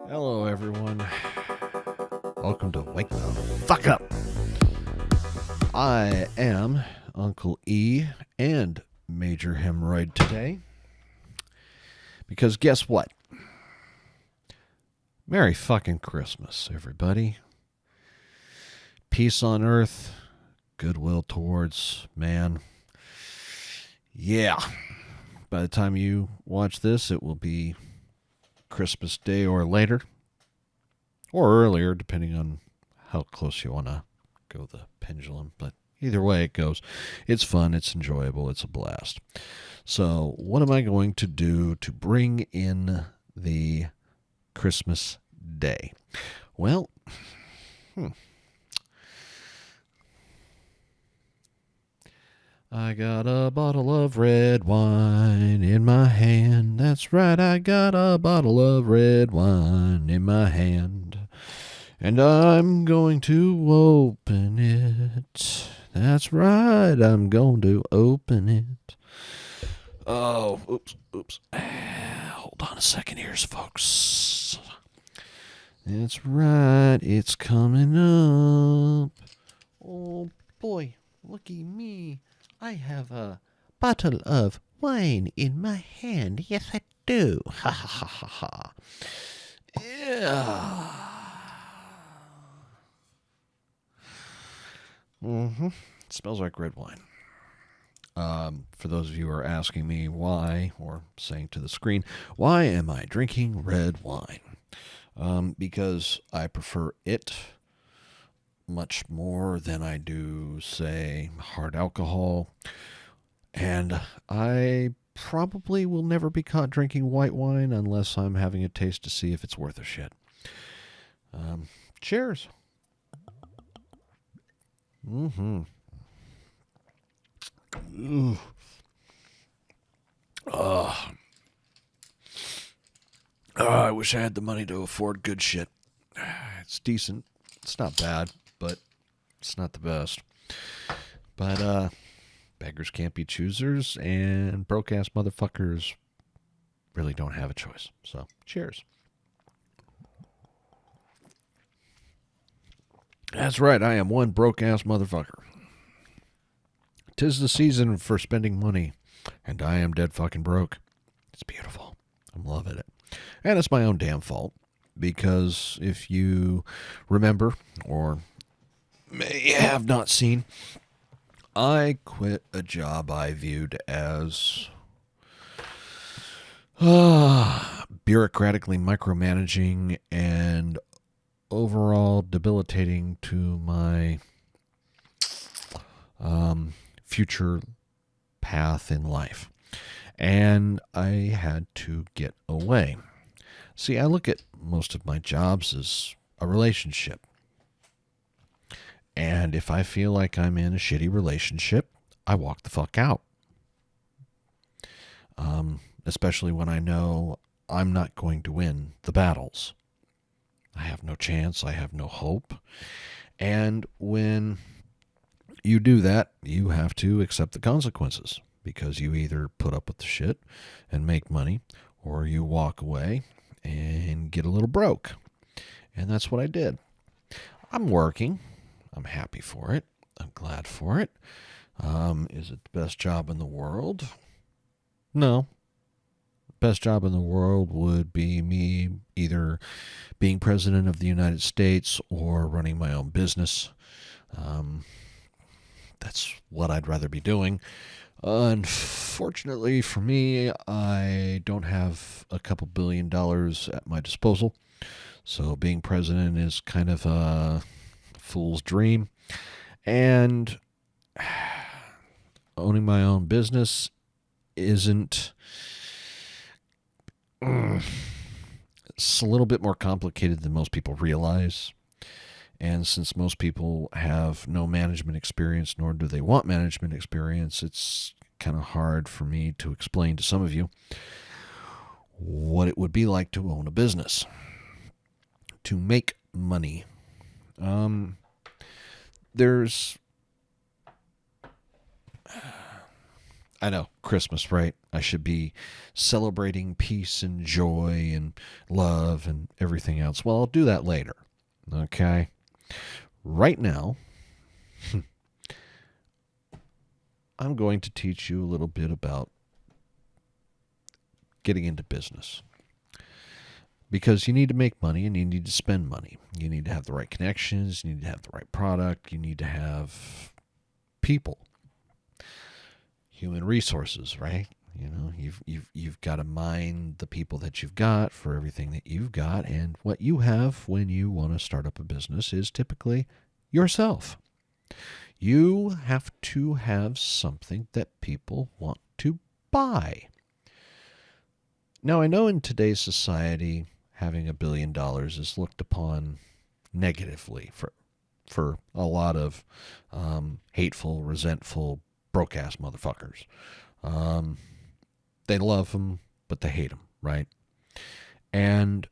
Hello, everyone. Welcome to Wake the Fuck Up. I am Uncle E and Major Hemorrhoid today. Because guess what? Merry fucking Christmas, everybody. Peace on earth, goodwill towards man. Yeah. By the time you watch this, it will be Christmas Day or later. Or earlier, depending on how close you want to go the pendulum. But either way it goes, it's fun, it's enjoyable, it's a blast. So what am I going to do to bring in the Christmas day? Well, I got a bottle of red wine in my hand. That's right, I got a bottle of red wine in my hand. And I'm going to open it. That's right, I'm going to open it. Oh, oops. Hold on a second here, folks. That's right, it's coming up. Oh, boy, looky me. I have a bottle of wine in my hand. Yes, I do. Ha ha ha ha ha. Yeah. It smells like red wine. For those of you who are asking me why, or saying to the screen, why am I drinking red wine? Because I prefer it much more than I do, say, hard alcohol. And I probably will never be caught drinking white wine unless I'm having a taste to see if it's worth a shit. Cheers. I wish I had the money to afford good shit. It's decent. It's not bad, but it's not the best. But beggars can't be choosers, and broke-ass motherfuckers really don't have a choice. So, cheers. That's right, I am one broke-ass motherfucker. 'Tis the season for spending money, and I am dead fucking broke. It's beautiful. I'm loving it. And it's my own damn fault, because if you remember, or may have not seen, I quit a job I viewed as bureaucratically micromanaging and overall debilitating to my future path in life. And I had to get away. See, I look at most of my jobs as a relationship. And if I feel like I'm in a shitty relationship, I walk the fuck out. Especially when I know I'm not going to win the battles. I have no chance. I have no hope. And when you do that, you have to accept the consequences, because you either put up with the shit and make money, or you walk away and get a little broke. And that's what I did. I'm working. I'm happy for it. I'm glad for it. Is it the best job in the world? No. Best job in the world would be me either being president of the United States or running my own business. That's what I'd rather be doing. Unfortunately for me, I don't have a couple $1 billion at my disposal. So being president is kind of a fool's dream. And owning my own business isn't... It's a little bit more complicated than most people realize. And since most people have no management experience, nor do they want management experience, it's kind of hard for me to explain to some of you what it would be like to own a business, to make money. There's I know, Christmas, right? I should be celebrating peace and joy and love and everything else. Well, I'll do that later. Okay? Right now, I'm going to teach you a little bit about getting into business. Because you need to make money and you need to spend money. You need to have the right connections, you need to have the right product, you need to have people, human resources, right? You know, you've got to mine the people that you've got for everything that you've got, and what you have when you want to start up a business is typically yourself. You have to have something that people want to buy. Now, I know in today's society, having $1 billion is looked upon negatively for a lot of hateful, resentful, broke-ass motherfuckers. They love them, but they hate them, right? And,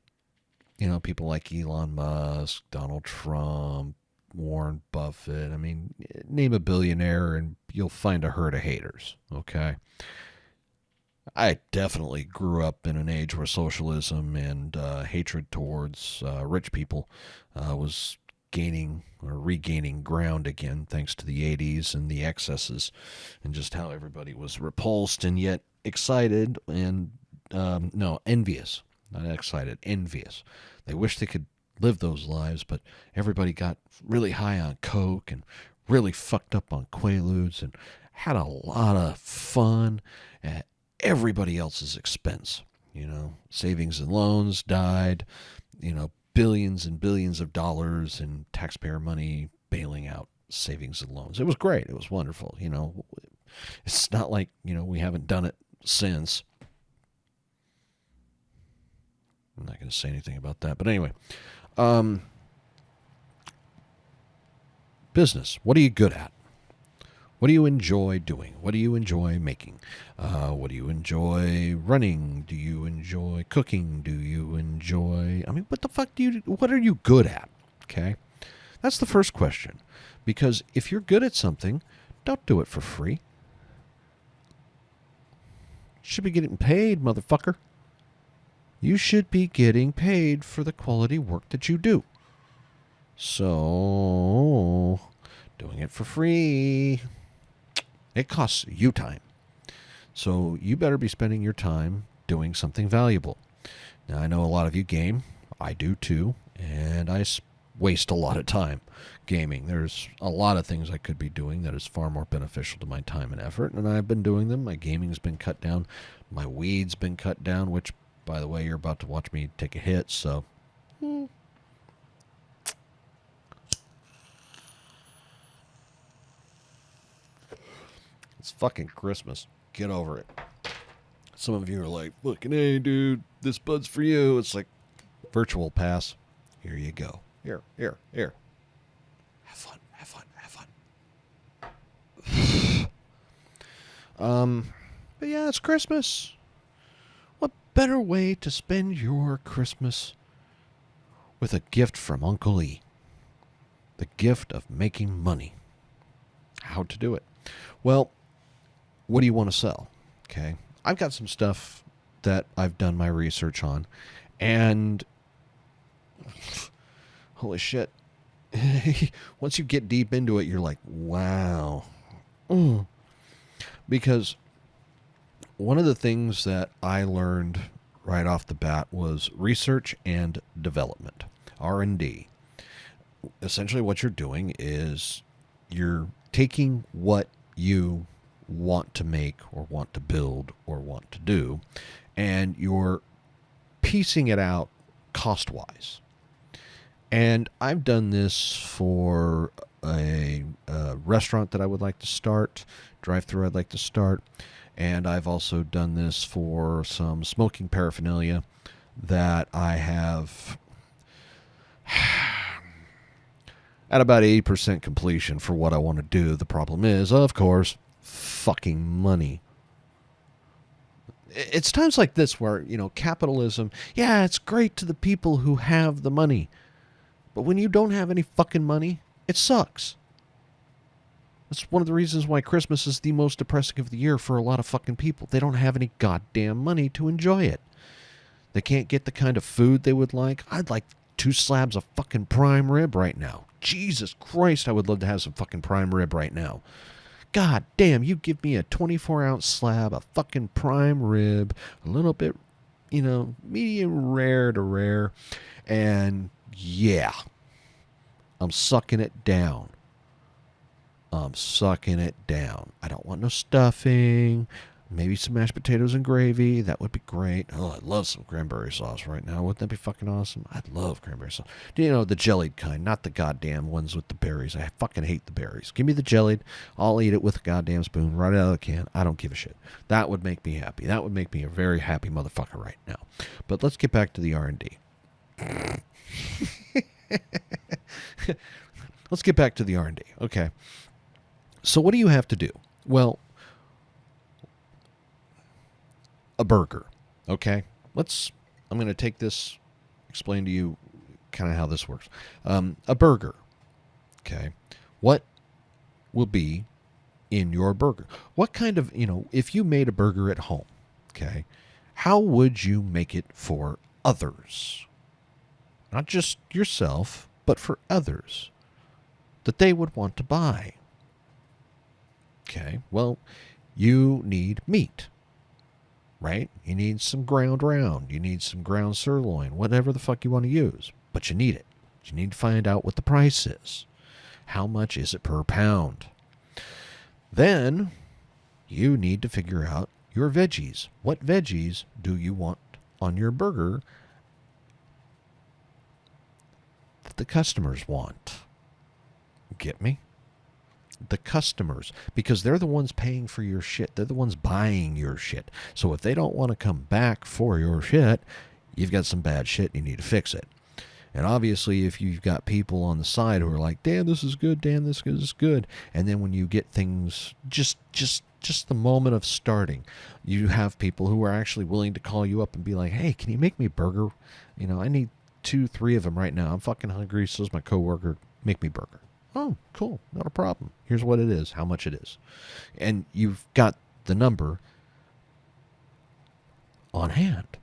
you know, people like Elon Musk, Donald Trump, Warren Buffett. I mean, name a billionaire and you'll find a herd of haters, okay? I definitely grew up in an age where socialism and hatred towards rich people was gaining or regaining ground again, thanks to the 80s and the excesses and just how everybody was repulsed and yet excited and, no, envious. Not excited, envious. They wish they could live those lives, but everybody got really high on coke and really fucked up on Quaaludes and had a lot of fun at everybody else's expense. You know, savings and loans died, you know, billions and billions of dollars in taxpayer money bailing out savings and loans. It was great. It was wonderful. You know, it's not like, you know, we haven't done it since. I'm not going to say anything about that. But anyway, business. What are you good at? What do you enjoy doing? What do you enjoy making? What do you enjoy running? Do you enjoy cooking? Do you enjoy... I mean, what the fuck what are you good at? Okay? That's the first question. Because if you're good at something, don't do it for free. You should be getting paid, motherfucker. You should be getting paid for the quality work that you do. So, doing it for free, it costs you time. So you better be spending your time doing something valuable. Now, I know a lot of you game. I do too. And I waste a lot of time gaming. There's a lot of things I could be doing that is far more beneficial to my time and effort. And I've been doing them. My gaming's been cut down. My weed's been cut down, which, by the way, you're about to watch me take a hit. So, it's fucking Christmas. Get over it. Some of you are like, fucking, hey, dude, this bud's for you. It's like, virtual pass. Here you go. Here. Have fun. But yeah, it's Christmas. What better way to spend your Christmas with a gift from Uncle E? The gift of making money. How to do it? Well, what do you want to sell? Okay. I've got some stuff that I've done my research on, and holy shit. Once you get deep into it, you're like, wow. Because one of the things that I learned right off the bat was research and development, R&D. Essentially what you're doing is you're taking what you want to make or want to build or want to do, and you're piecing it out cost-wise. And I've done this for a restaurant that I would like to start, drive-through I'd like to start, and I've also done this for some smoking paraphernalia that I have at about 80% completion for what I want to do. The problem is, of course, fucking money. It's times like this where, you know, capitalism, yeah, it's great to the people who have the money. But when you don't have any fucking money, it sucks. That's one of the reasons why Christmas is the most depressing of the year for a lot of fucking people. They don't have any goddamn money to enjoy it. They can't get the kind of food they would like. I'd like 2 slabs of fucking prime rib right now. Jesus Christ, I would love to have some fucking prime rib right now. God damn, you give me a 24-ounce slab of fucking prime rib, a little bit, medium rare to rare, and yeah, I'm sucking it down. I'm sucking it down. I don't want no stuffing. Maybe some mashed potatoes and gravy. That would be great. Oh, I'd love some cranberry sauce right now. Wouldn't that be fucking awesome? I'd love cranberry sauce. The jellied kind, not the goddamn ones with the berries. I fucking hate the berries. Give me the jellied. I'll eat it with a goddamn spoon right out of the can. I don't give a shit. That would make me happy. That would make me a very happy motherfucker right now. But let's get back to the R&D. Let's get back to the R&D. Okay. So what do you have to do? Well, a burger. Okay? I'm going to take this, explain to you kind of how this works. A burger. Okay? What will be in your burger? What kind of, if you made a burger at home, okay, how would you make it for others? Not just yourself, but for others that they would want to buy. Okay, well, you need meat, right? You need some ground round. You need some ground sirloin, whatever the fuck you want to use. But you need it. You need to find out what the price is. How much is it per pound? Then you need to figure out your veggies. What veggies do you want on your burger that the customers want? Get me? The customers, because they're the ones paying for your shit. They're the ones buying your shit. So if they don't want to come back for your shit, you've got some bad shit and you need to fix it. And obviously, if you've got people on the side who are like, damn, this is good, damn, this is good. And then when you get things, just the moment of starting, you have people who are actually willing to call you up and be like, hey, can you make me a burger? I need 2-3 of them right now. I'm fucking hungry. So's my coworker. Make me a burger. Oh, cool. Not a problem. Here's what it is, how much it is. And you've got the number on hand.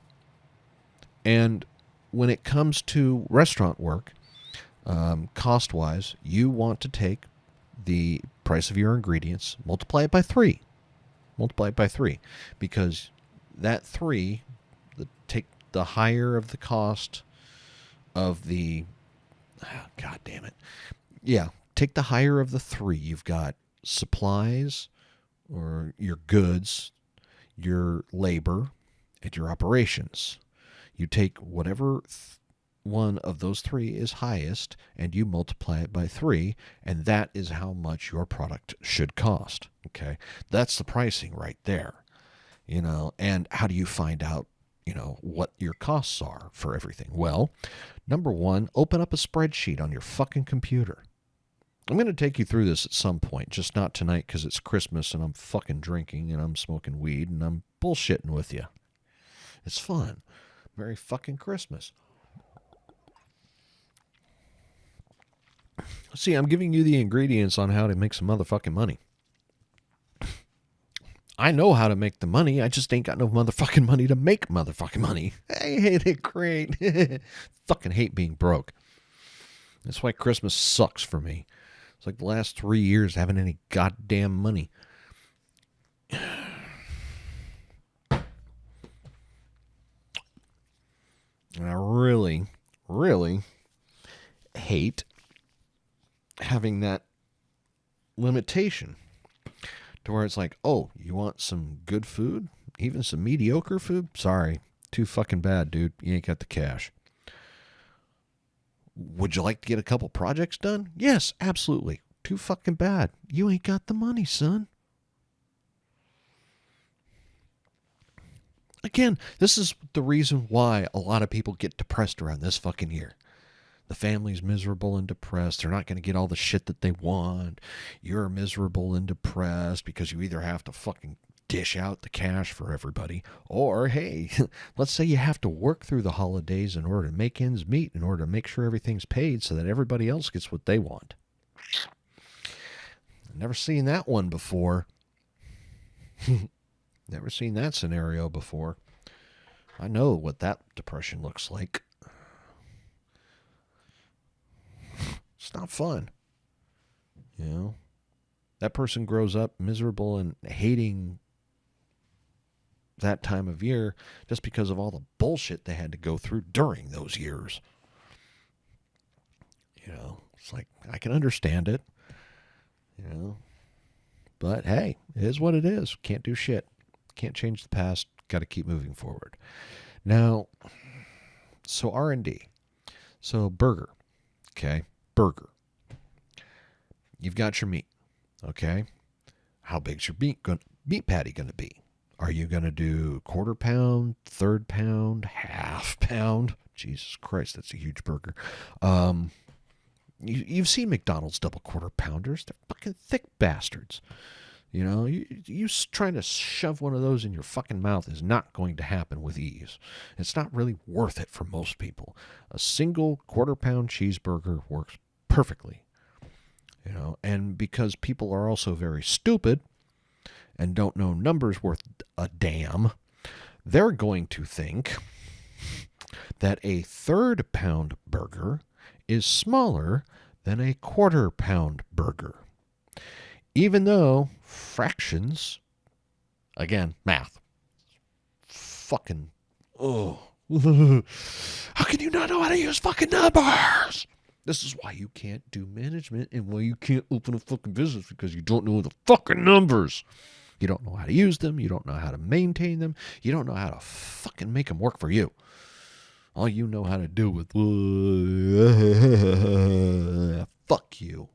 And when it comes to restaurant work, cost-wise, you want to take the price of your ingredients, multiply it by 3. Multiply it by 3. Because that 3, take the higher of the cost of the... God damn it. Yeah. Take the higher of the 3. You've got supplies, or your goods, your labor, and your operations. You take whatever one of those 3 is highest, and you multiply it by 3, and that is how much your product should cost. Okay? That's the pricing right there. And how do you find out, what your costs are for everything? Well, number 1, open up a spreadsheet on your fucking computer. I'm going to take you through this at some point, just not tonight because it's Christmas and I'm fucking drinking and I'm smoking weed and I'm bullshitting with you. It's fun. Merry fucking Christmas. See, I'm giving you the ingredients on how to make some motherfucking money. I know how to make the money. I just ain't got no motherfucking money to make motherfucking money. I hate it great. Fucking hate being broke. That's why Christmas sucks for me. It's like the last 3 years having any goddamn money. And I really, really hate having that limitation to where it's like, oh, you want some good food? Even some mediocre food? Sorry. Too fucking bad, dude. You ain't got the cash. Would you like to get a couple projects done? Yes, absolutely. Too fucking bad. You ain't got the money, son. Again, this is the reason why a lot of people get depressed around this fucking year. The family's miserable and depressed. They're not going to get all the shit that they want. You're miserable and depressed because you either have to fucking dish out the cash for everybody, or, hey, let's say you have to work through the holidays in order to make ends meet, in order to make sure everything's paid so that everybody else gets what they want. Never seen that one before. Never seen that scenario before. I know what that depression looks like. It's not fun. You know, that person grows up miserable and hating that time of year just because of all the bullshit they had to go through during those years. You know, it's like, I can understand it. You know, but hey, it is what it is. Can't do shit. Can't change the past. Got to keep moving forward. Now, so R&D. So burger. Okay, burger. You've got your meat. Okay, how big's your meat patty going to be? Are you going to do quarter pound, third pound, half pound? Jesus Christ, that's a huge burger. You've seen McDonald's double quarter pounders. They're fucking thick bastards. You know, you trying to shove one of those in your fucking mouth is not going to happen with ease. It's not really worth it for most people. A single quarter pound cheeseburger works perfectly. You know, and because people are also very stupid and don't know numbers worth a damn, they're going to think that a third pound burger is smaller than a quarter pound burger. Even though fractions, again, math, fucking, oh, how can you not know how to use fucking numbers? This is why you can't do management and why you can't open a fucking business, because you don't know the fucking numbers. You don't know how to use them. You don't know how to maintain them. You don't know how to fucking make them work for you. All you know how to do with, fuck you.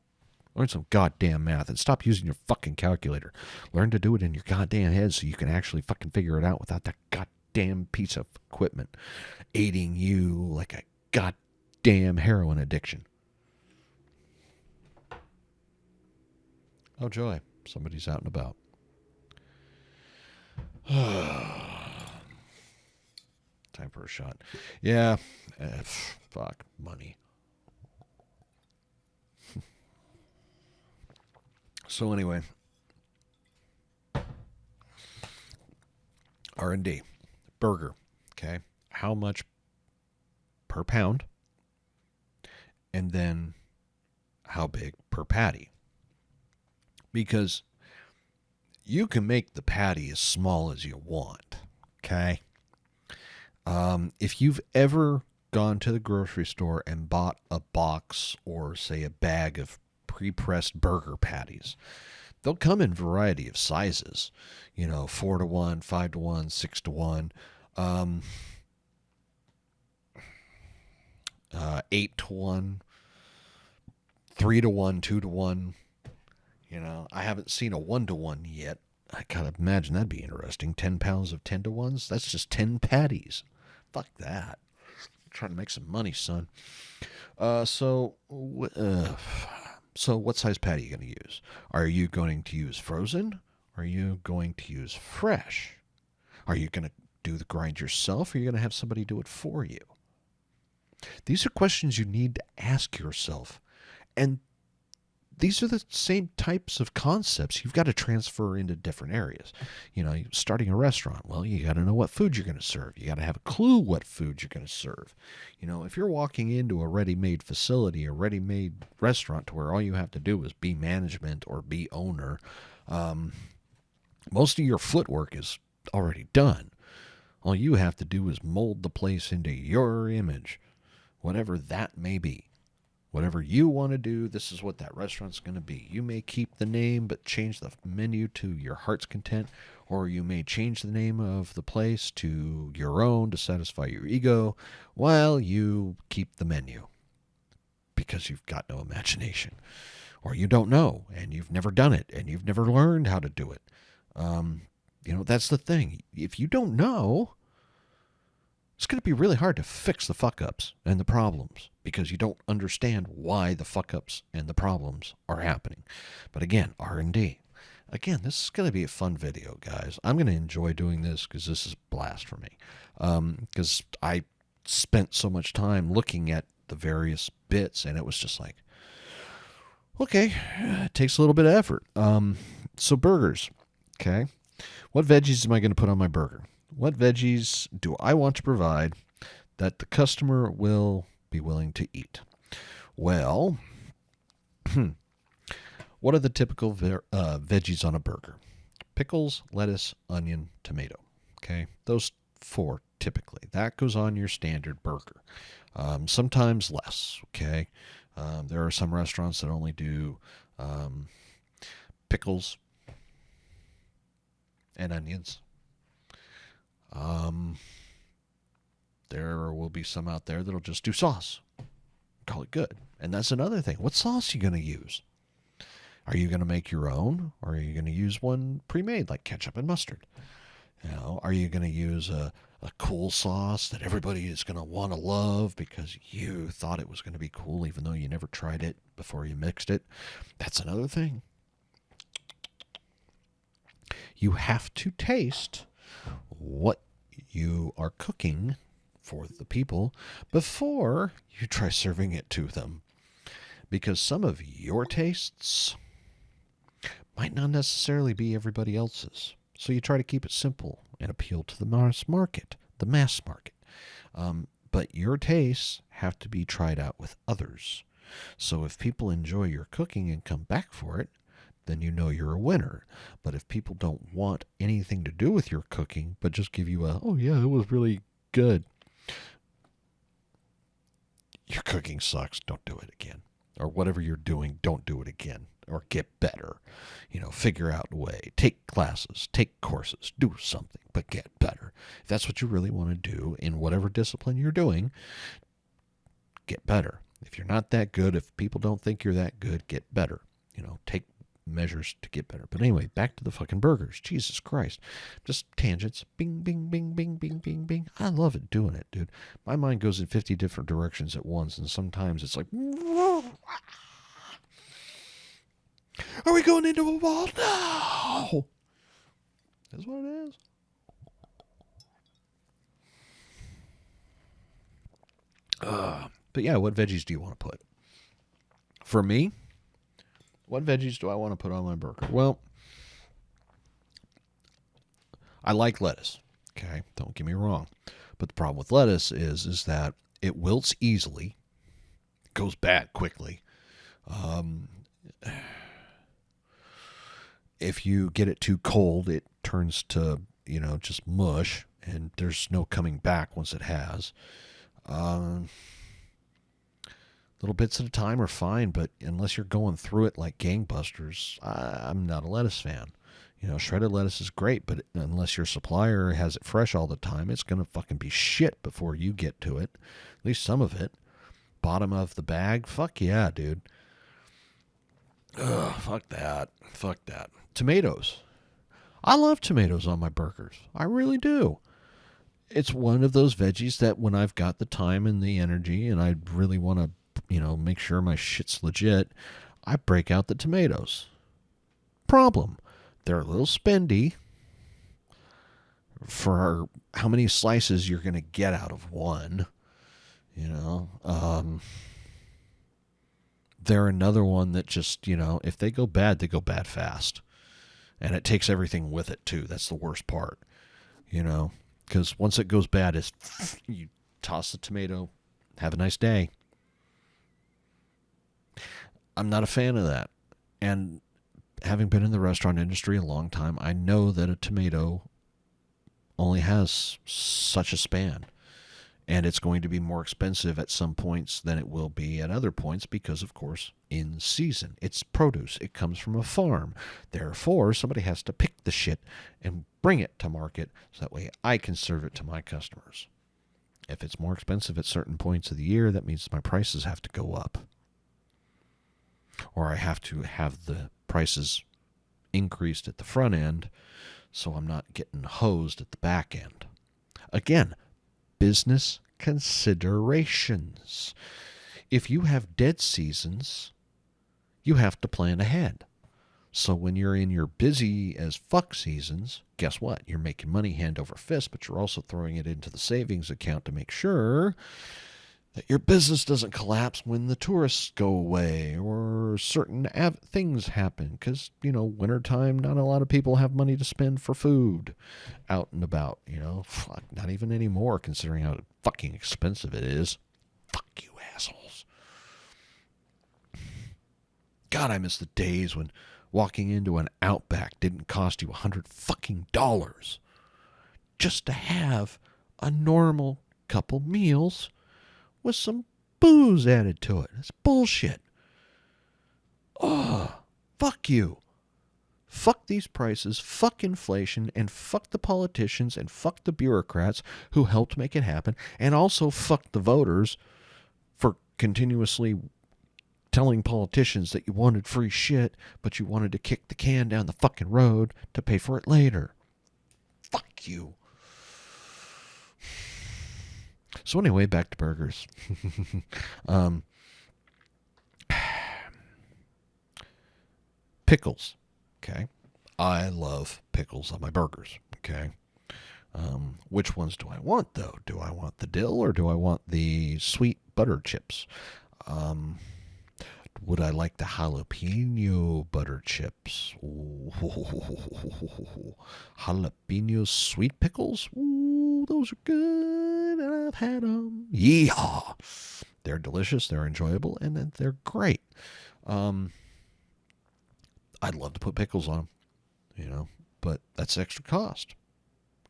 Learn some goddamn math and stop using your fucking calculator. Learn to do it in your goddamn head so you can actually fucking figure it out without that goddamn piece of equipment aiding you like a goddamn heroin addiction. Oh, joy. Somebody's out and about. Time for a shot. Yeah. Fuck. Money. So anyway. R&D. Burger. Okay. How much per pound? And then how big per patty? Because you can make the patty as small as you want. Okay. If you've ever gone to the grocery store and bought a box or, say, a bag of pre-pressed burger patties, they'll come in a variety of sizes. 4-to-1, 5-to-1, 6-to-1, 8-to-1, 3-to-1, 2-to-1. I haven't seen a 1-to-1 yet. I gotta imagine that'd be interesting. 10 pounds of 10-to-1s? That's just 10 patties. Fuck that. I'm trying to make some money, son. So what size patty are you going to use? Are you going to use frozen? Are you going to use fresh? Are you going to do the grind yourself, or are you going to have somebody do it for you? These are questions you need to ask yourself. And these are the same types of concepts you've got to transfer into different areas. Starting a restaurant, well, you got to know what food you're going to serve. You got to have a clue what food you're going to serve. If you're walking into a ready-made facility, a ready-made restaurant to where all you have to do is be management or be owner, most of your footwork is already done. All you have to do is mold the place into your image, whatever that may be. Whatever you want to do, this is what that restaurant's going to be. You may keep the name, but change the menu to your heart's content, or you may change the name of the place to your own to satisfy your ego, while you keep the menu, because you've got no imagination, or you don't know, and you've never done it, and you've never learned how to do it. That's the thing. If you don't know, it's going to be really hard to fix the fuck-ups and the problems, because you don't understand why the fuck-ups and the problems are happening. But again, R&D. Again, this is going to be a fun video, guys. I'm going to enjoy doing this because this is a blast for me. Because I spent so much time looking at the various bits, and it was just like, Okay, it takes a little bit of effort. So burgers, okay. What veggies am I going to put on my burger? What veggies do I want to provide that the customer will be willing to eat? Well, what are the typical veggies on a burger? Pickles, lettuce, onion, tomato. Okay, those four typically. That goes on your standard burger. Sometimes less. Okay, there are some restaurants that only do pickles and onions. There will be some out there that'll just do sauce. Call it good. And that's another thing. What sauce are you going to use? Are you going to make your own, or are you going to use one pre-made like ketchup and mustard? Are you going to use a cool sauce that everybody is going to want to love because you thought it was going to be cool even though you never tried it before you mixed it? That's another thing. You have to taste what you are cooking for the people before you try serving it to them. Because some of your tastes might not necessarily be everybody else's. So you try to keep it simple and appeal to the mass market. But your tastes have to be tried out with others. So if people enjoy your cooking and come back for it, then you know you're a winner. But if people don't want anything to do with your cooking, but just give you oh yeah, it was really good, your cooking sucks, don't do it again. Or whatever you're doing, don't do it again. Or get better. Figure out a way. Take classes, take courses, do something, but get better. If that's what you really want to do in whatever discipline you're doing, get better. If you're not that good, if people don't think you're that good, get better. Take measures to get better. But anyway, back to the fucking burgers. Jesus Christ. Just tangents. Bing, bing, bing, bing, bing, bing, bing. I love it doing it, dude. My mind goes in 50 different directions at once, and sometimes it's like, are we going into a wall? No! That's what it is. But yeah, what veggies do you want to put? For me, what veggies do I want to put on my burger? Well, I like lettuce. Okay, don't get me wrong. But the problem with lettuce is that it wilts easily, goes bad quickly. If you get it too cold, it turns to, just mush, and there's no coming back once it has. Little bits at a time are fine, but unless you're going through it like gangbusters, I'm not a lettuce fan. Shredded lettuce is great, but unless your supplier has it fresh all the time, it's going to fucking be shit before you get to it. At least some of it. Bottom of the bag, fuck yeah, dude. Ugh, fuck that. Fuck that. Tomatoes. I love tomatoes on my burgers. I really do. It's one of those veggies that when I've got the time and the energy and I really want to, make sure my shit's legit, I break out the tomatoes. Problem. They're a little spendy for how many slices you're going to get out of one. They're another one that just, if they go bad, they go bad fast. And it takes everything with it, too. That's the worst part. Because once it goes bad, you toss the tomato, have a nice day. I'm not a fan of that. And having been in the restaurant industry a long time, I know that a tomato only has such a span. And it's going to be more expensive at some points than it will be at other points because, of course, in season. It's produce. It comes from a farm. Therefore, somebody has to pick the shit and bring it to market so that way I can serve it to my customers. If it's more expensive at certain points of the year, that means my prices have to go up. Or I have to have the prices increased at the front end so I'm not getting hosed at the back end. Again, business considerations. If you have dead seasons, you have to plan ahead. So when you're in your busy as fuck seasons, guess what? You're making money hand over fist, but you're also throwing it into the savings account to make sure that your business doesn't collapse when the tourists go away or certain things happen because, wintertime, not a lot of people have money to spend for food out and about, Fuck, not even anymore considering how fucking expensive it is. Fuck you, assholes. God, I miss the days when walking into an Outback didn't cost you $100 just to have a normal couple meals with some booze added to it. It's bullshit. Oh, fuck you. Fuck these prices, fuck inflation, and fuck the politicians, and fuck the bureaucrats who helped make it happen, and also fuck the voters for continuously telling politicians that you wanted free shit, but you wanted to kick the can down the fucking road to pay for it later. Fuck you. So anyway, back to burgers. Pickles. Okay. I love pickles on my burgers. Okay. Which ones do I want, though? Do I want the dill or do I want the sweet butter chips? Would I like the jalapeno butter chips? Ooh, jalapeno sweet pickles? Ooh, those are good, and I've had them. Yeehaw! They're delicious, they're enjoyable, and they're great. I'd love to put pickles on them, but that's extra cost.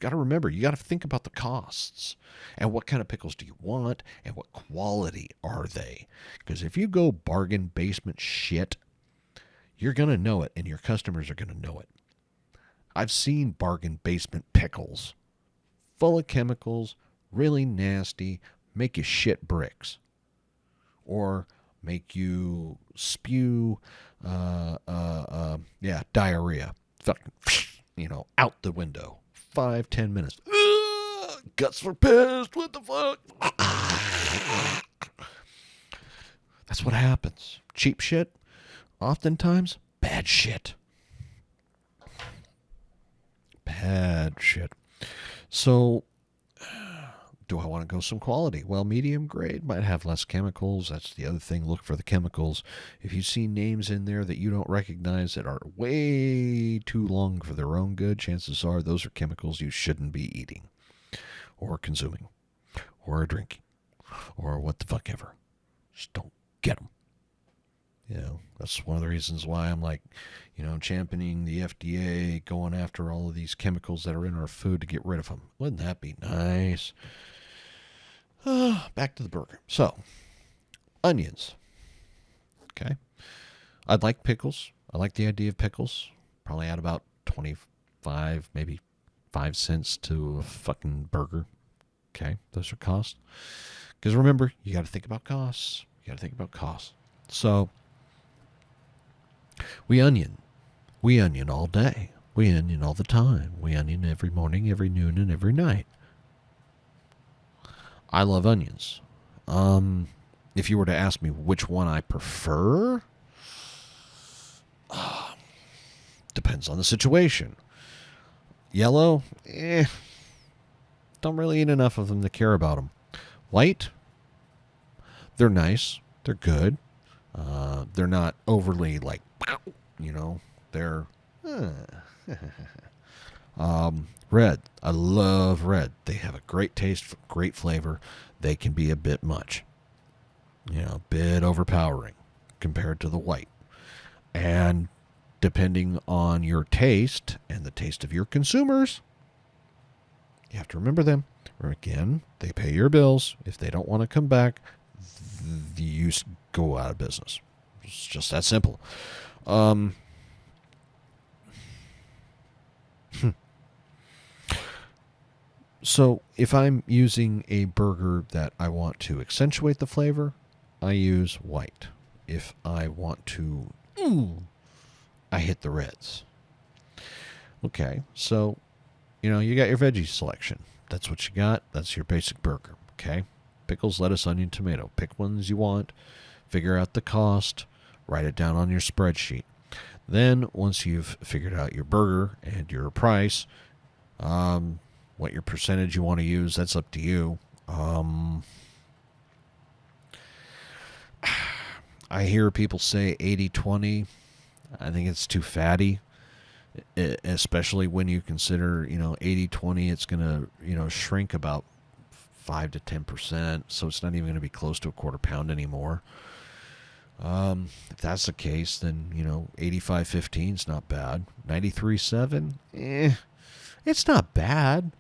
Got to remember, you got to think about the costs and what kind of pickles do you want and what quality are they. Because if you go bargain basement shit, you're going to know it and your customers are going to know it. I've seen bargain basement pickles full of chemicals, really nasty, make you shit bricks. Or make you spew, diarrhea. Fucking, out the window. 5-10 minutes. Guts were pissed. What the fuck? That's what happens. Cheap shit, oftentimes bad shit. Bad shit. So, do I want to go some quality? Well, medium grade might have less chemicals. That's the other thing. Look for the chemicals. If you see names in there that you don't recognize that are way too long for their own good, chances are those are chemicals you shouldn't be eating or consuming or drinking or what the fuck ever. Just don't get them. That's one of the reasons why I'm like, championing the FDA, going after all of these chemicals that are in our food to get rid of them. Wouldn't that be nice? Back to the burger. So, onions. Okay. I'd like pickles. I like the idea of pickles. Probably add about 25, maybe 5 cents to a fucking burger. Okay. Those are costs. Because remember, you got to think about costs. So, we onion. We onion all day. We onion all the time. We onion every morning, every noon, and every night. I love onions. If you were to ask me which one I prefer, depends on the situation. Yellow, don't really eat enough of them to care about them. White, they're nice. They're good. They're not overly like, they're... Red. I love red. They have a great taste, great flavor. They can be a bit much. A bit overpowering compared to the white. And depending on your taste and the taste of your consumers, you have to remember them. Again, they pay your bills. If they don't want to come back, you go out of business. It's just that simple. So if I'm using a burger that I want to accentuate the flavor, I use white. If I want to, I hit the reds. Okay, so, you got your veggie selection. That's what you got. That's your basic burger, okay? Pickles, lettuce, onion, tomato. Pick ones you want. Figure out the cost. Write it down on your spreadsheet. Then, once you've figured out your burger and your price, what your percentage you want to use, that's up to you. I hear people say 80-20. I think it's too fatty, especially when you consider, 80-20, it's going to, shrink about 5 to 10%. So it's not even going to be close to a quarter pound anymore. If that's the case, then, 85-15 is not bad. 93-7, it's not bad.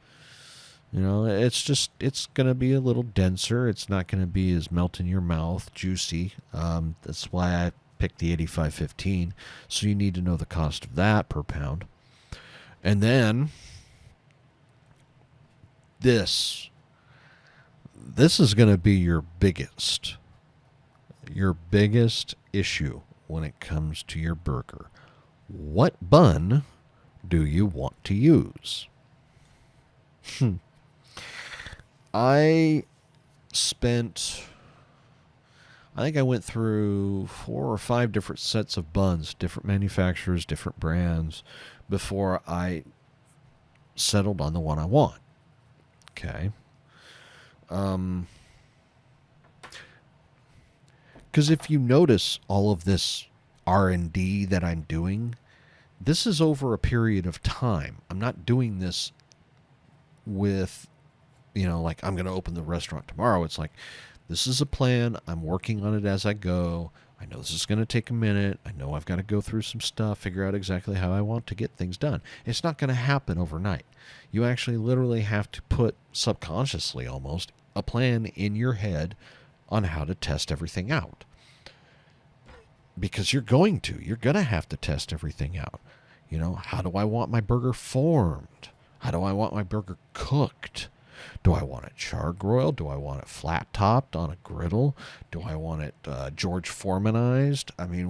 It's going to be a little denser. It's not going to be as melt in your mouth, juicy. That's why I picked the 85-15. So you need to know the cost of that per pound. And then this is going to be your biggest issue when it comes to your burger. What bun do you want to use? I think I went through 4 or 5 different sets of buns, different manufacturers, different brands, before I settled on the one I want. Okay. Because if you notice all of this R&D that I'm doing, this is over a period of time. I'm not doing this with, like I'm going to open the restaurant tomorrow. It's like, this is a plan. I'm working on it as I go. I know this is going to take a minute. I know I've got to go through some stuff, figure out exactly how I want to get things done. It's not going to happen overnight. You actually literally have to put, subconsciously almost, a plan in your head on how to test everything out. Because you're going to have to test everything out. How do I want my burger formed? How do I want my burger cooked? Do I want it char-broiled? Do I want it flat-topped on a griddle? Do I want it George Foremanized? I mean,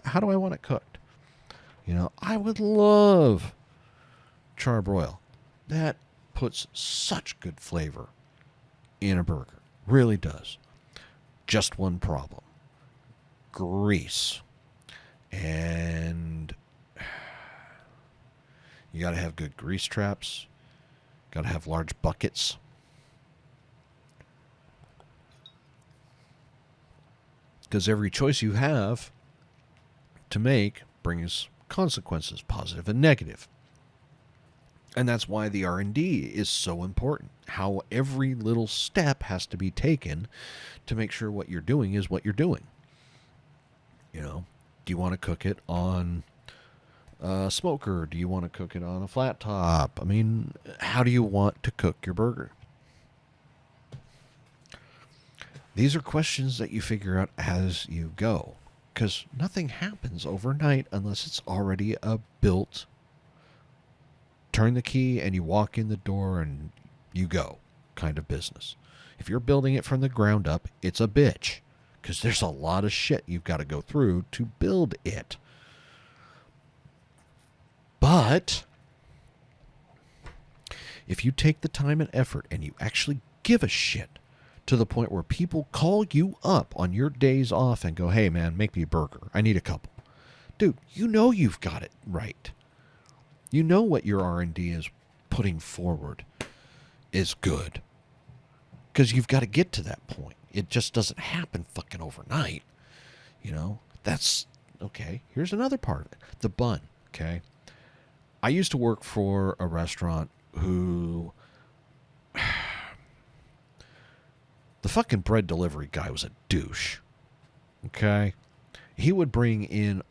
how do I want it cooked? I would love char-broil. That puts such good flavor in a burger. Really does. Just one problem. Grease. And you got to have good grease traps. Got to have large buckets. Because every choice you have to make brings consequences, positive and negative. And that's why the R&D is so important. How every little step has to be taken to make sure what you're doing is what you're doing. Do you want to cook it on a smoker? Do you want to cook it on a flat top? I mean, how do you want to cook your burger? These are questions that you figure out as you go, because nothing happens overnight unless it's already a built, turn the key and you walk in the door and you go kind of business. If you're building it from the ground up, it's a bitch, because there's a lot of shit you've got to go through to build it. But if you take the time and effort and you actually give a shit to the point where people call you up on your days off and go, hey man, make me a burger. I need a couple. Dude, you've got it right. You know what your R&D is putting forward is good. Because you've got to get to that point. It just doesn't happen fucking overnight. That's, okay, here's another part of it. The bun, okay? I used to work for a restaurant who... the fucking bread delivery guy was a douche. Okay? He would bring in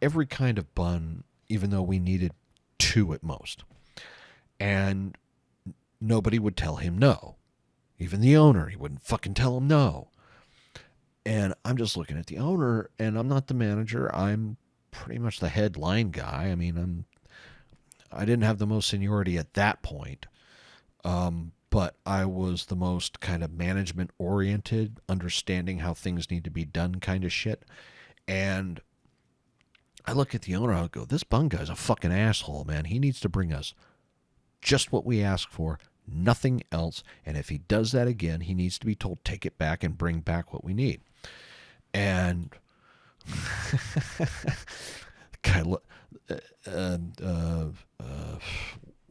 every kind of bun, even though we needed 2 at most. And nobody would tell him no. Even the owner, he wouldn't fucking tell him no. And I'm just looking at the owner, and I'm not the manager. I'm pretty much the headline guy. I mean, I didn't have the most seniority at that point. But I was the most kind of management-oriented, understanding how things need to be done kind of shit. And I look at the owner, I'll go, this bun guy's a fucking asshole, man. He needs to bring us just what we ask for, nothing else. And if he does that again, he needs to be told, take it back and bring back what we need. And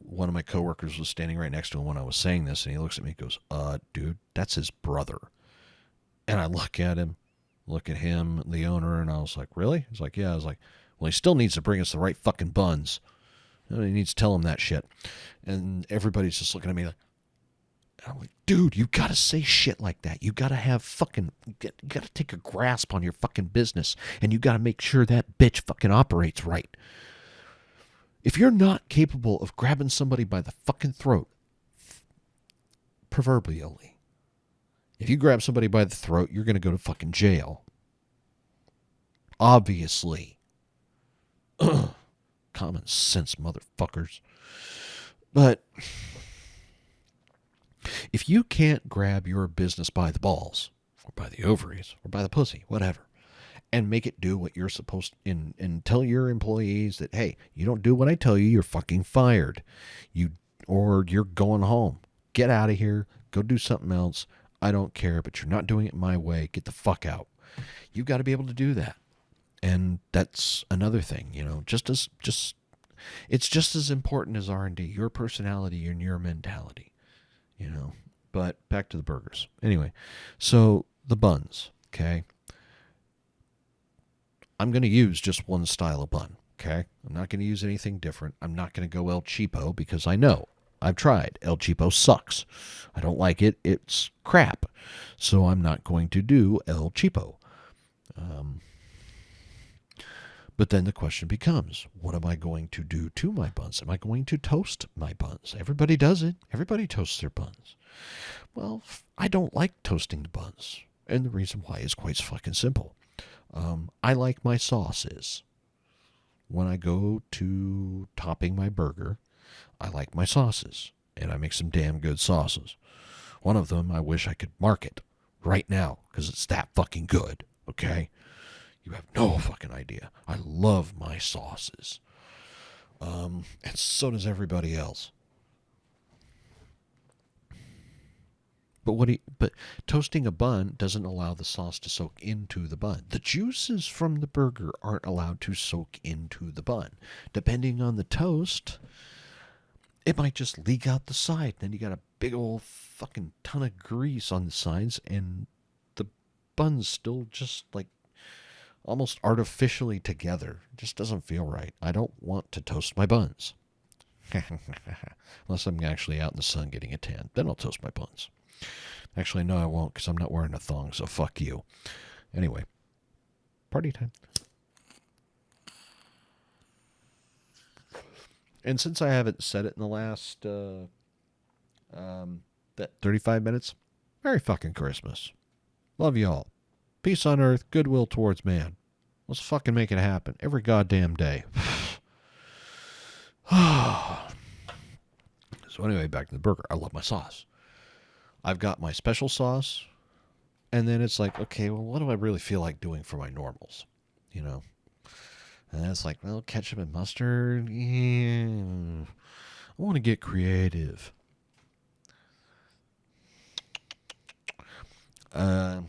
one of my coworkers was standing right next to him when I was saying this, and he looks at me and goes, dude, that's his brother. And I look at him, look at him, the owner, and I was like, really? He's like, yeah. I was like, well, he still needs to bring us the right fucking buns. He needs to tell him that shit. And everybody's just looking at me like, I'm like, dude, you gotta say shit like that. You gotta have fucking, you gotta take a grasp on your fucking business, and you gotta make sure that bitch fucking operates right. If you're not capable of grabbing somebody by the fucking throat, proverbially, if you grab somebody by the throat, you're gonna go to fucking jail. Obviously. Common sense, motherfuckers. But if you can't grab your business by the balls, or by the ovaries, or by the pussy, whatever, and make it do what you're supposed to, and tell your employees that, hey, you don't do what I tell you, you're fucking fired. Or you're going home. Get out of here. Go do something else. I don't care, but you're not doing it my way. Get the fuck out. You've got to be able to do that. And that's another thing, it's just as important as R&D, your personality and your mentality, But back to the burgers. Anyway, so the buns, okay? I'm going to use just one style of bun, okay? I'm not going to use anything different. I'm not going to go El Cheapo because I know. I've tried. El Cheapo sucks. I don't like it. It's crap. So I'm not going to do El Cheapo. But then the question becomes, what am I going to do to my buns? Am I going to toast my buns? Everybody does it. Everybody toasts their buns. Well, I don't like toasting the buns. And the reason why is quite fucking simple. I like my sauces. When I go to topping my burger, I like my sauces. And I make some damn good sauces. One of them I wish I could market right now because it's that fucking good. Okay? You have no fucking idea. I love my sauces. And so does everybody else. But toasting a bun doesn't allow the sauce to soak into the bun. The juices from the burger aren't allowed to soak into the bun. Depending on the toast, it might just leak out the side. Then you got a big old fucking ton of grease on the sides, and the bun's still just like almost artificially together. It just doesn't feel right. I don't want to toast my buns. Unless I'm actually out in the sun getting a tan. Then I'll toast my buns. Actually, no, I won't because I'm not wearing a thong, so fuck you. Anyway, party time. And since I haven't said it in the last that 35 minutes, Merry fucking Christmas. Love y'all. Peace on earth, goodwill towards man. Let's fucking make it happen every goddamn day. So anyway, back to the burger. I love my sauce. I've got my special sauce, and then it's like, okay, well, what do I really feel like doing for my normals? And it's like, well, ketchup and mustard. Yeah. I want to get creative. There's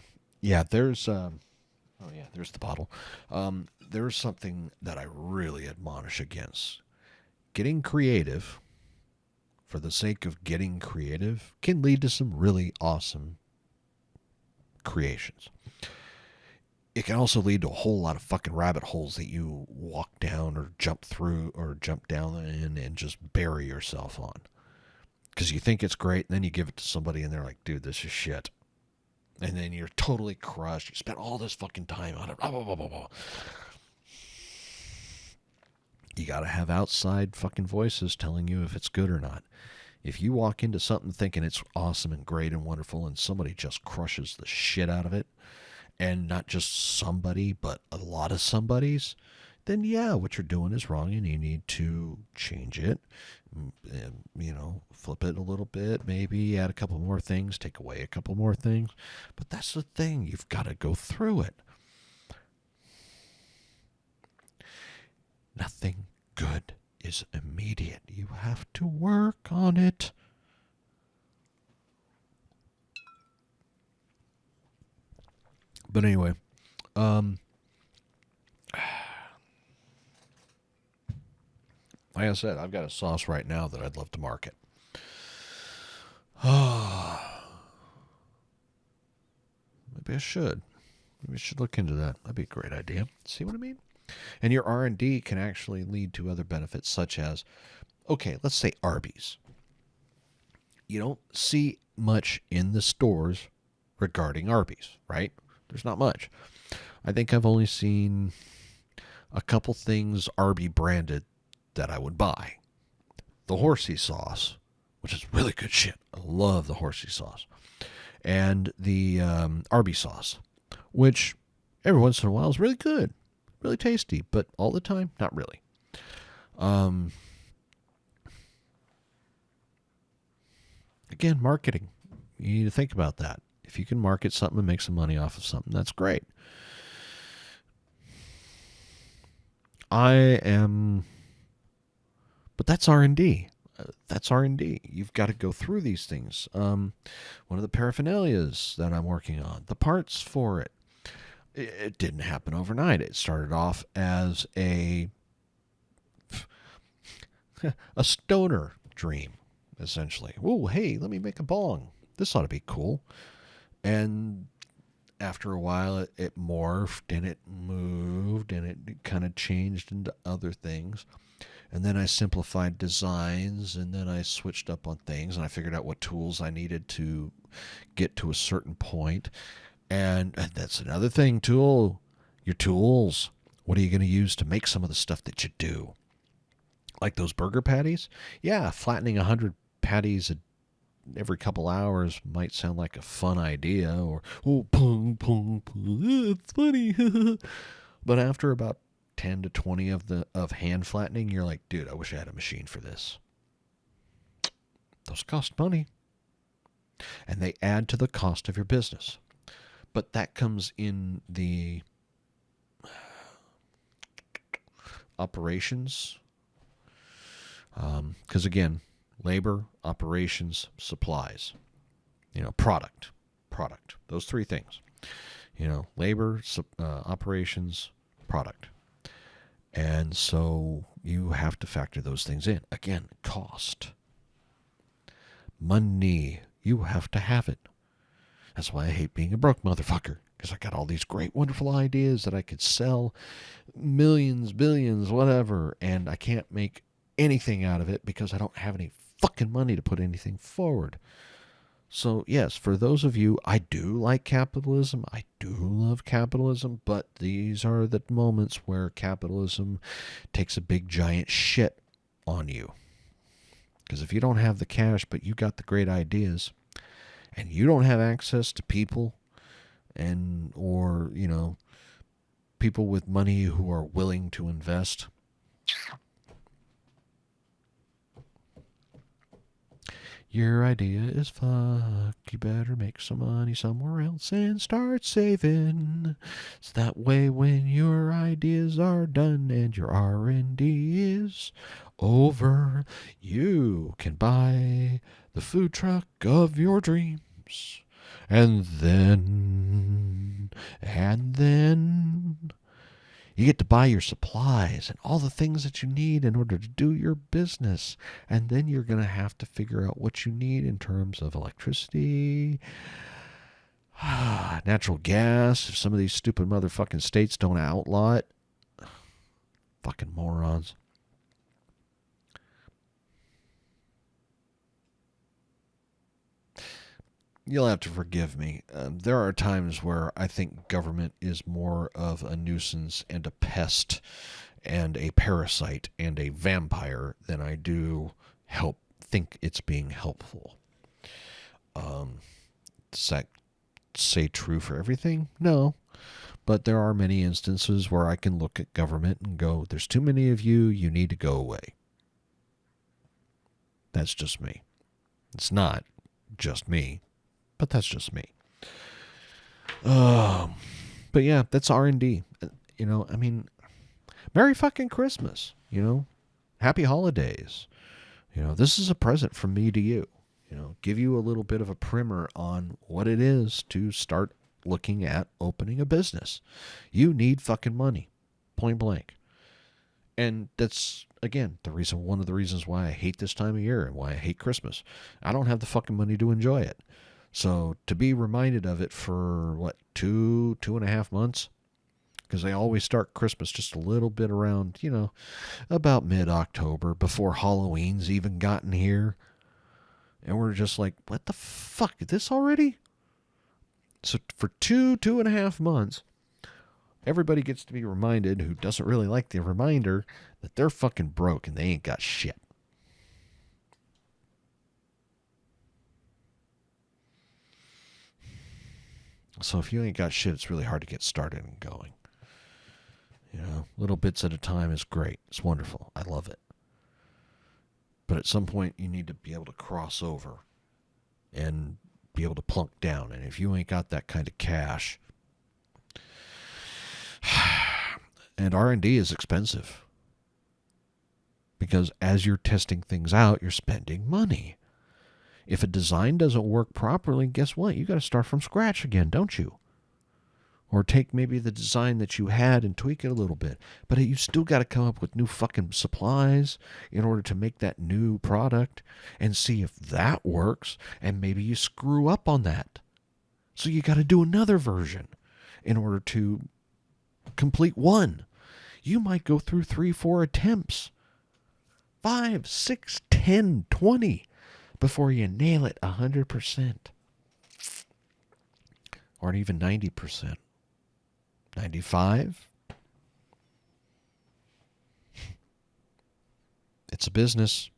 there's the bottle. There's something that I really admonish against. Getting creative for the sake of getting creative can lead to some really awesome creations. It can also lead to a whole lot of fucking rabbit holes that you walk down or jump through or jump down in and just bury yourself on. Because you think it's great, and then you give it to somebody and they're like, dude, this is shit. And then you're totally crushed. You spent all this fucking time on it. Blah, blah, blah, blah, blah. You got to have outside fucking voices telling you if it's good or not. If you walk into something thinking it's awesome and great and wonderful and somebody just crushes the shit out of it, and not just somebody, but a lot of somebodies, then yeah, what you're doing is wrong and you need to change it. And, flip it a little bit, maybe add a couple more things, take away a couple more things. But that's the thing. You've got to go through it. Nothing good is immediate. You have to work on it. But anyway, like I said, I've got a sauce right now that I'd love to market. Maybe I should. We should look into that. That'd be a great idea. See what I mean? And your R&D can actually lead to other benefits, such as, okay, let's say Arby's. You don't see much in the stores regarding Arby's, right? There's not much. I think I've only seen a couple things Arby branded that I would buy. The horsey sauce, which is really good shit. I love the horsey sauce. And the Arby sauce, which every once in a while is really good, really tasty, but all the time, not really. Again, marketing. You need to think about that. If you can market something and make some money off of something, that's great. But that's R&D. That's R&D. You've got to go through these things. One of the paraphernalias that I'm working on, the parts for it, it didn't happen overnight. It started off as a stoner dream, essentially. Oh, hey, let me make a bong. This ought to be cool. And after a while, it morphed and it moved and it kind of changed into other things. And then I simplified designs, and then I switched up on things, and I figured out what tools I needed to get to a certain point. And that's another thing, your tools. What are you going to use to make some of the stuff that you do? Like those burger patties? Yeah, flattening 100 patties every couple hours might sound like a fun idea, or, oh, pong, pong, pong, it's funny. But after about 10 to 20 of hand flattening, you're like, dude, I wish I had a machine for this. Those cost money. And they add to the cost of your business. But that comes in the operations. Because again, labor, operations, supplies. Product. Those three things. Labor, operations, product. And so you have to factor those things in. Again, cost. Money. You have to have it. That's why I hate being a broke motherfucker. Because I got all these great, wonderful ideas that I could sell millions, billions, whatever. And I can't make anything out of it because I don't have any fucking money to put anything forward. So, yes, for those of you, I do like capitalism. I do love capitalism, but these are the moments where capitalism takes a big, giant shit on you. Because if you don't have the cash, but you got the great ideas, and you don't have access to people, or people with money who are willing to invest, your idea is fuck. You better make some money somewhere else and start saving. So that way when your ideas are done and your R&D is over, you can buy the food truck of your dreams. And then you get to buy your supplies and all the things that you need in order to do your business. And then you're going to have to figure out what you need in terms of electricity, natural gas, if some of these stupid motherfucking states don't outlaw it. Fucking morons. You'll have to forgive me. There are times where I think government is more of a nuisance and a pest and a parasite and a vampire than I do think it's being helpful. Does that say true for everything? No. But there are many instances where I can look at government and go, there's too many of you, you need to go away. That's just me. It's not just me. But that's just me. But yeah, that's R&D. Merry fucking Christmas. Happy holidays. This is a present from me to you. Give you a little bit of a primer on what it is to start looking at opening a business. You need fucking money. Point blank. And that's, again, one of the reasons why I hate this time of year and why I hate Christmas. I don't have the fucking money to enjoy it. So to be reminded of it for, two and a half months. Because they always start Christmas just a little bit around, about mid-October, before Halloween's even gotten here. And we're just like, what the fuck? Is this already? So for two and a half months, everybody gets to be reminded, who doesn't really like the reminder, that they're fucking broke and they ain't got shit. So if you ain't got shit, it's really hard to get started and going. Little bits at a time is great. It's wonderful. I love it. But at some point, you need to be able to cross over and be able to plunk down. And if you ain't got that kind of cash, and R&D is expensive. Because as you're testing things out, you're spending money. If a design doesn't work properly, guess what? You got to start from scratch again, don't you? Or take maybe the design that you had and tweak it a little bit. But you still got to come up with new fucking supplies in order to make that new product and see if that works. And maybe you screw up on that. So you got to do another version in order to complete one. You might go through 3-4 attempts. 5, 6, 10, 20 before you nail it 100%. Or even 90%. 95? It's a business.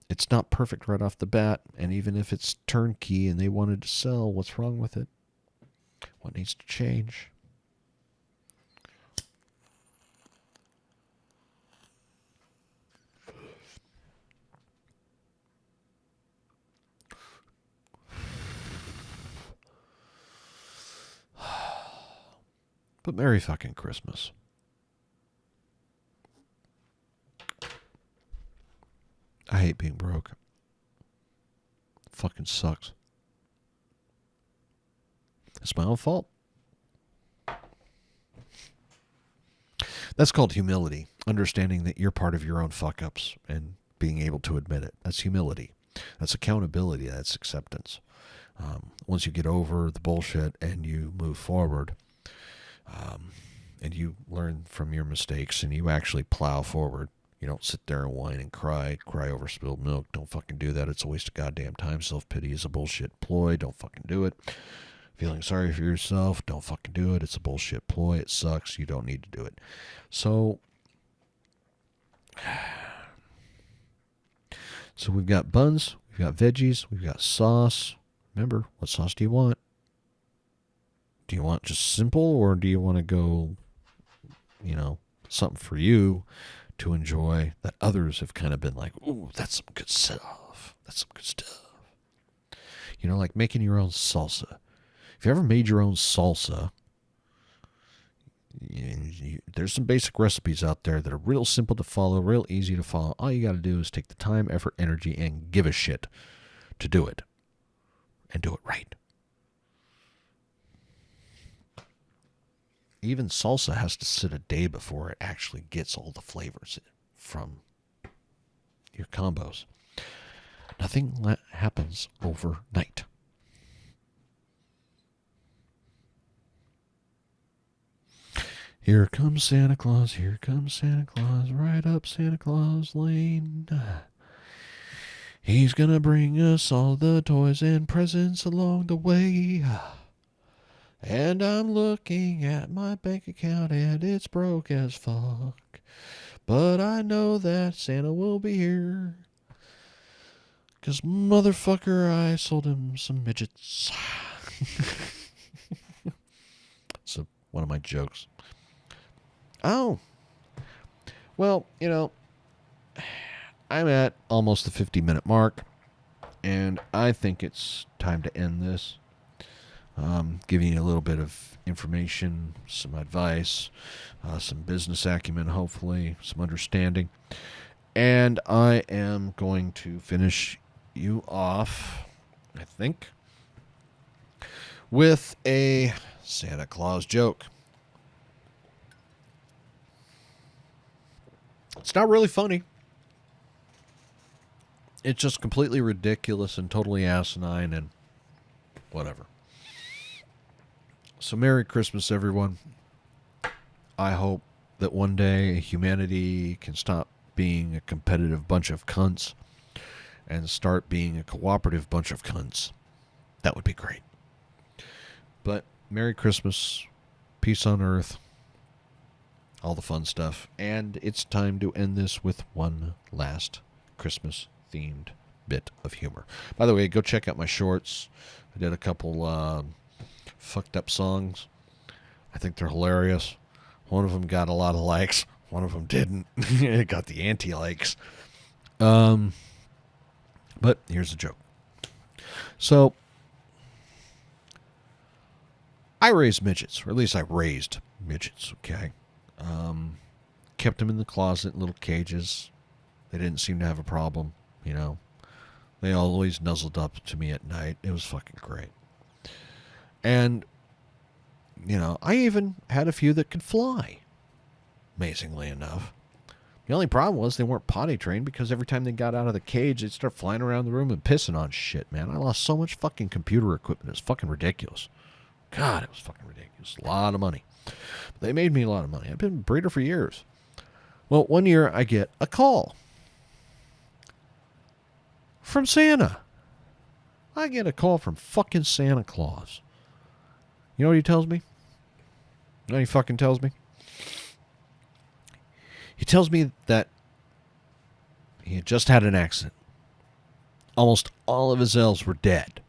It's not perfect right off the bat, and even if it's turnkey and they wanted to sell, what's wrong with it? What needs to change? But Merry fucking Christmas. I hate being broke. Fucking sucks. It's my own fault. That's called humility. Understanding that you're part of your own fuck-ups and being able to admit it. That's humility. That's accountability. That's acceptance. Once you get over the bullshit and you move forward, and you learn from your mistakes and you actually plow forward. You don't sit there and whine and cry over spilled milk. Don't fucking do that. It's a waste of goddamn time. Self-pity is a bullshit ploy. Don't fucking do it. Feeling sorry for yourself. Don't fucking do it. It's a bullshit ploy. It sucks. You don't need to do it. So we've got buns. We've got veggies. We've got sauce. Remember, what sauce do you want? Do you want just simple, or do you want to go, something for you to enjoy that others have kind of been like, ooh, that's some good stuff. That's some good stuff. Like making your own salsa. If you ever made your own salsa, there's some basic recipes out there that are real simple to follow, real easy to follow. All you got to do is take the time, effort, energy, and give a shit to do it. And do it right. Even salsa has to sit a day before it actually gets all the flavors from your combos. Nothing happens overnight. Here comes Santa Claus, right up Santa Claus Lane. He's gonna bring us all the toys and presents along the way. And I'm looking at my bank account and it's broke as fuck. But I know that Santa will be here. 'Cause motherfucker, I sold him some midgets. So one of my jokes. Oh. Well, I'm at almost the 50-minute mark. And I think it's time to end this. Giving you a little bit of information, some advice, some business acumen, hopefully, some understanding. And I am going to finish you off, I think, with a Santa Claus joke. It's not really funny. It's just completely ridiculous and totally asinine and whatever. So Merry Christmas, everyone. I hope that one day humanity can stop being a competitive bunch of cunts and start being a cooperative bunch of cunts. That would be great. But Merry Christmas, peace on earth, all the fun stuff. And it's time to end this with one last Christmas-themed bit of humor. By the way, go check out my shorts. I did a couple fucked up songs. I think they're hilarious. One of them got a lot of likes. One of them didn't. It got the anti-likes. But here's the joke. So, I raised midgets, or at least I raised midgets, okay? Kept them in the closet in little cages. They didn't seem to have a problem, you know. They always nuzzled up to me at night. It was fucking great. And, you know, I even had a few that could fly, amazingly enough. The only problem was they weren't potty trained because every time they got out of the cage, they'd start flying around the room and pissing on shit, man. I lost so much fucking computer equipment. It was fucking ridiculous. God, it was fucking ridiculous. A lot of money. But they made me a lot of money. I've been a breeder for years. Well, one year I get a call from Santa. I get a call from fucking Santa Claus. You know what he tells me? You know what he fucking tells me? He tells me that he had just had an accident. Almost all of his elves were dead.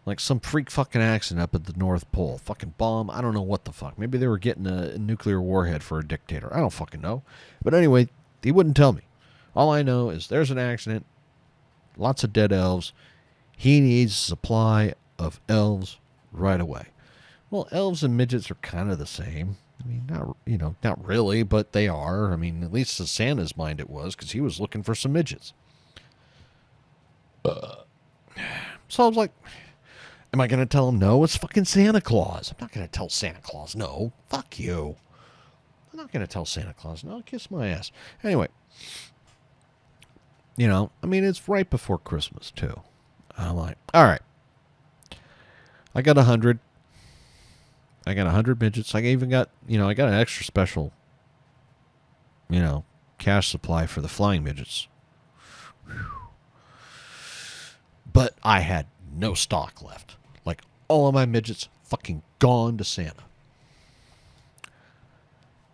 Like some freak fucking accident up at the North Pole. Fucking bomb. I don't know what the fuck. Maybe they were getting a nuclear warhead for a dictator. I don't fucking know. But anyway, he wouldn't tell me. All I know is there's an accident. Lots of dead elves. He needs a supply of elves right away. Well, elves and midgets are kind of the same. I mean, not really, but they are. I mean, at least in Santa's mind it was, because he was looking for some midgets. So I was like, am I going to tell him no? It's fucking Santa Claus. I'm not going to tell Santa Claus no. Fuck you. I'm not going to tell Santa Claus no. Kiss my ass. Anyway, you know, I mean, it's right before Christmas, too. I'm like, all right. I got 100. I got 100 midgets. I even got, I got an extra special, cash supply for the flying midgets. Whew. But I had no stock left. Like, all of my midgets fucking gone to Santa.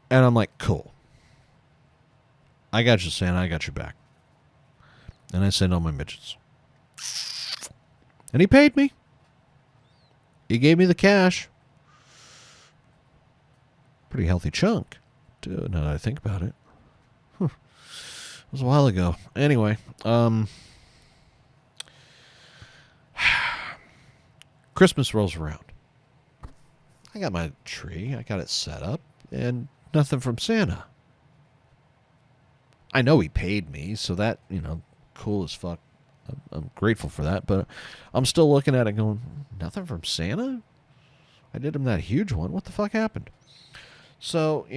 And I'm like, cool. I got you, Santa. I got your back. And I sent all my midgets. And he paid me. He gave me the cash. Pretty healthy chunk, too, now that I think about it. It was a while ago. Anyway, Christmas rolls around. I got my tree. I got it set up, and nothing from Santa. I know he paid me, so that, cool as fuck. I'm grateful for that, but I'm still looking at it going, nothing from Santa? I did him that huge one. What the fuck happened? So,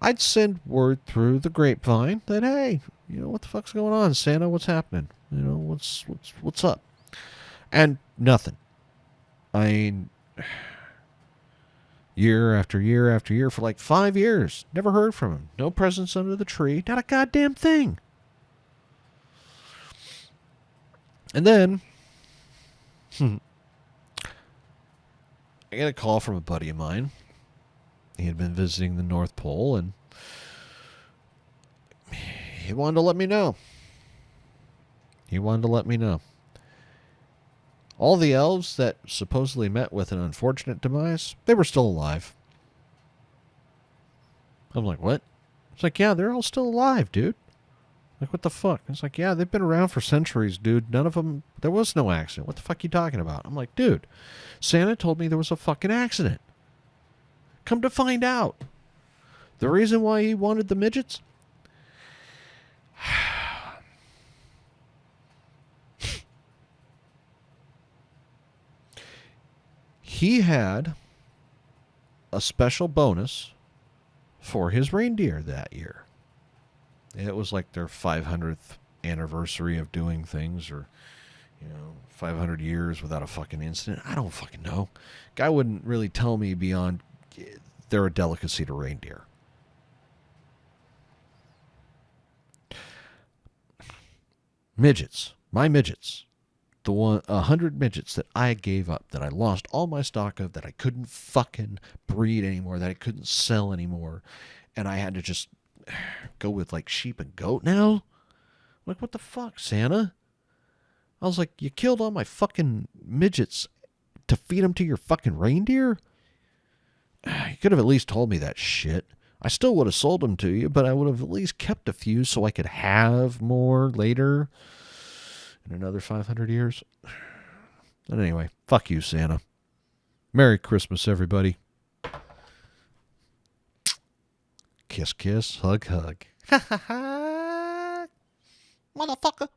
I'd send word through the grapevine that, hey, what the fuck's going on, Santa? What's happening? What's up? And nothing. I mean, year after year after year for like 5 years. Never heard from him. No presents under the tree. Not a goddamn thing. And then, I get a call from a buddy of mine. He had been visiting the North Pole, and he wanted to let me know. All the elves that supposedly met with an unfortunate demise, they were still alive. I'm like, what? It's like, yeah, they're all still alive, dude. Like, what the fuck? It's like, yeah, they've been around for centuries, dude. None of them, there was no accident. What the fuck are you talking about? I'm like, dude, Santa told me there was a fucking accident. Come to find out, the reason why he wanted the midgets? He had a special bonus for his reindeer that year. It was like their 500th anniversary of doing things, or 500 years without a fucking incident. I don't fucking know. Guy wouldn't really tell me beyond they're a delicacy to reindeer. Midgets. My midgets. The 100 midgets that I gave up, that I lost all my stock of, that I couldn't fucking breed anymore, that I couldn't sell anymore, and I had to just go with like sheep and goat now? Like, what the fuck, Santa? I was like, you killed all my fucking midgets to feed them to your fucking reindeer? You could have at least told me that shit. I still would have sold them to you, but I would have at least kept a few so I could have more later in another 500 years. But anyway, fuck you, Santa. Merry Christmas, everybody. Kiss, kiss, hug, hug. Ha ha ha. Motherfucker.